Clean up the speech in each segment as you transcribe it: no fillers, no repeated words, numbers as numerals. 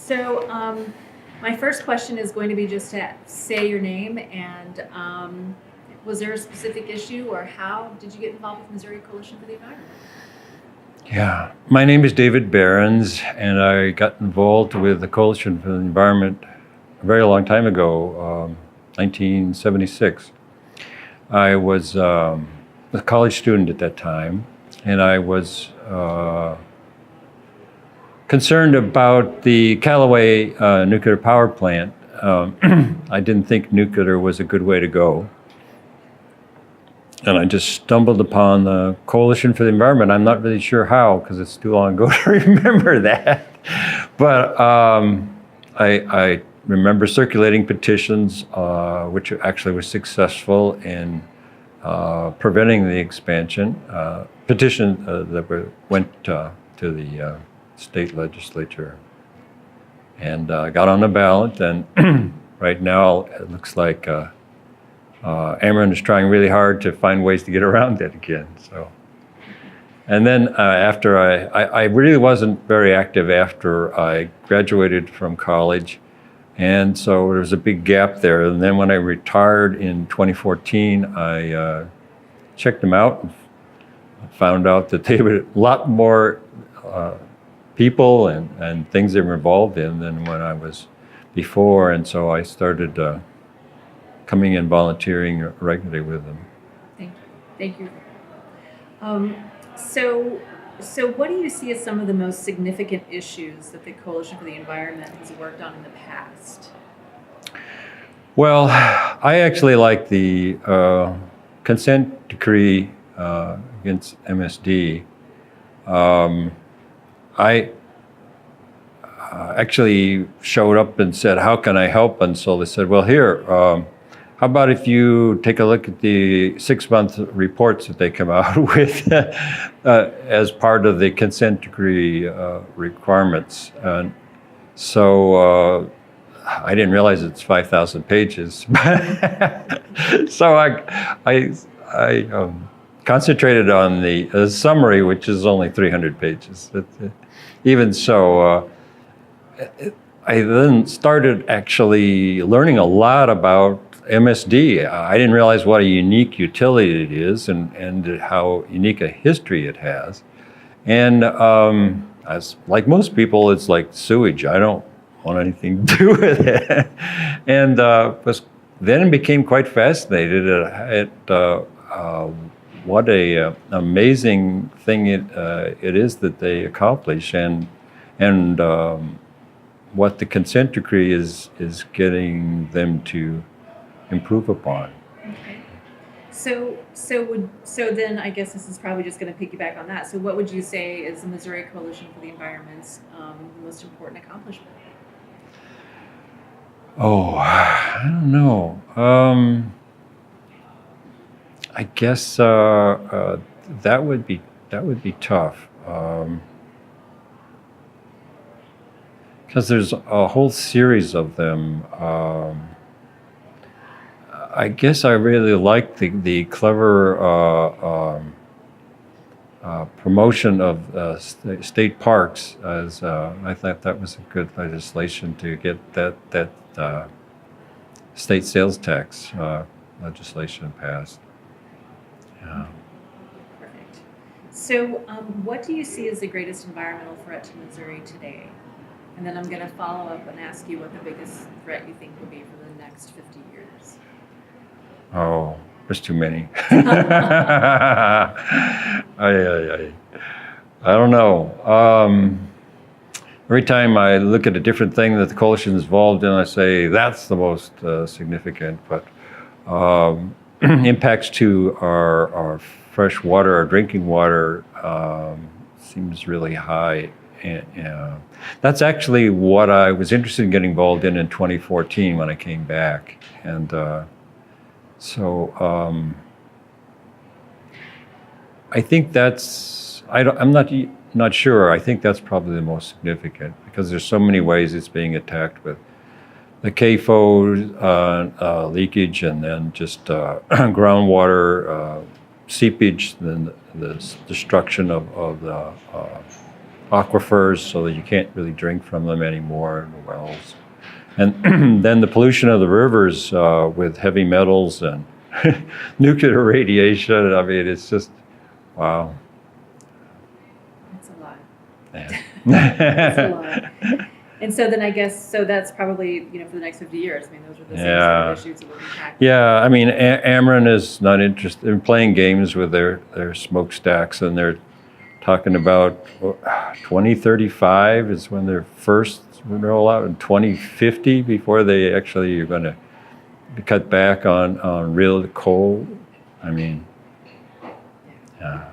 So my first question is going to be just to say your name and was there a specific issue or how did you get involved with Missouri Coalition for the Environment? Yeah, my name is David Behrens, and I got involved with the Coalition for the Environment a very long time ago, 1976. I was a college student at that time, and I was concerned about the Callaway nuclear power plant. I didn't think nuclear was a good way to go. And I just stumbled upon the Coalition for the Environment. I'm not really sure how, because it's too long ago to remember that. But I remember circulating petitions, which actually were successful in preventing the expansion. Petition that went to the state legislature and got on the ballot. And right now it looks like Ameren is trying really hard to find ways to get around it again. So, and then after I really wasn't very active after I graduated from college, and so there was a big gap there. And then when I retired in 2014, I checked them out and found out that they were a lot more people and things they were involved in than when I was before, and so I started coming and volunteering regularly with them. Thank you. So what do you see as some of the most significant issues that the Coalition for the Environment has worked on in the past? Well, I actually like the consent decree against MSD. I actually showed up and said, how can I help? And so they said, well, here, how about if you take a look at the 6-month reports that they come out with as part of the consent decree requirements. And so I didn't realize it's 5,000 pages. So I concentrated on the summary, which is only 300 pages. Even so, I then started actually learning a lot about MSD. I didn't realize what a unique utility it is and how unique a history it has. And as like most people, it's like sewage. I don't want anything to do with it. And then became quite fascinated at what a amazing thing it is that they accomplish, and what the consent decree is getting them to improve upon. Okay. So then I guess this is probably just going to piggyback on that. So what would you say is the Missouri Coalition for the Environment's most important accomplishment? Oh, I don't know. I guess that would be tough, because there's a whole series of them. I guess I really like the clever promotion of state parks, as I thought that was a good legislation to get that state sales tax legislation passed. Yeah. Perfect. So what do you see as the greatest environmental threat to Missouri today? And then I'm going to follow up and ask you what the biggest threat you think will be for the next 50 years. Oh, there's too many. I don't know. Every time I look at a different thing that the coalition is involved in, I say that's the most significant. But impacts to our fresh water, our drinking water, seems really high. And that's actually what I was interested in getting involved in 2014 when I came back. And so I think that's, I'm not sure. I think that's probably the most significant, because there's so many ways it's being attacked, with the CAFO leakage, and then just groundwater seepage, then the destruction of the aquifers so that you can't really drink from them anymore, the wells. And then the pollution of the rivers with heavy metals and nuclear radiation. I mean, it's just, wow. That's a lot. Yeah. That's a lot. And so then I guess, so that's probably, you know, for the next 50 years. I mean, those are the same sort of issues that we'll be tackling. Yeah, I mean, Ameren is not interested in playing games with their smokestacks, and they're talking about 2035 is when their first roll out, in 2050 before they actually are going to cut back on real coal. I mean, yeah.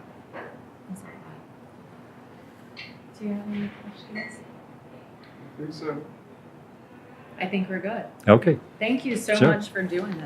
That's a lot. Do you have any questions? I think so. I think we're good. Okay. Thank you so Sure. much for doing this.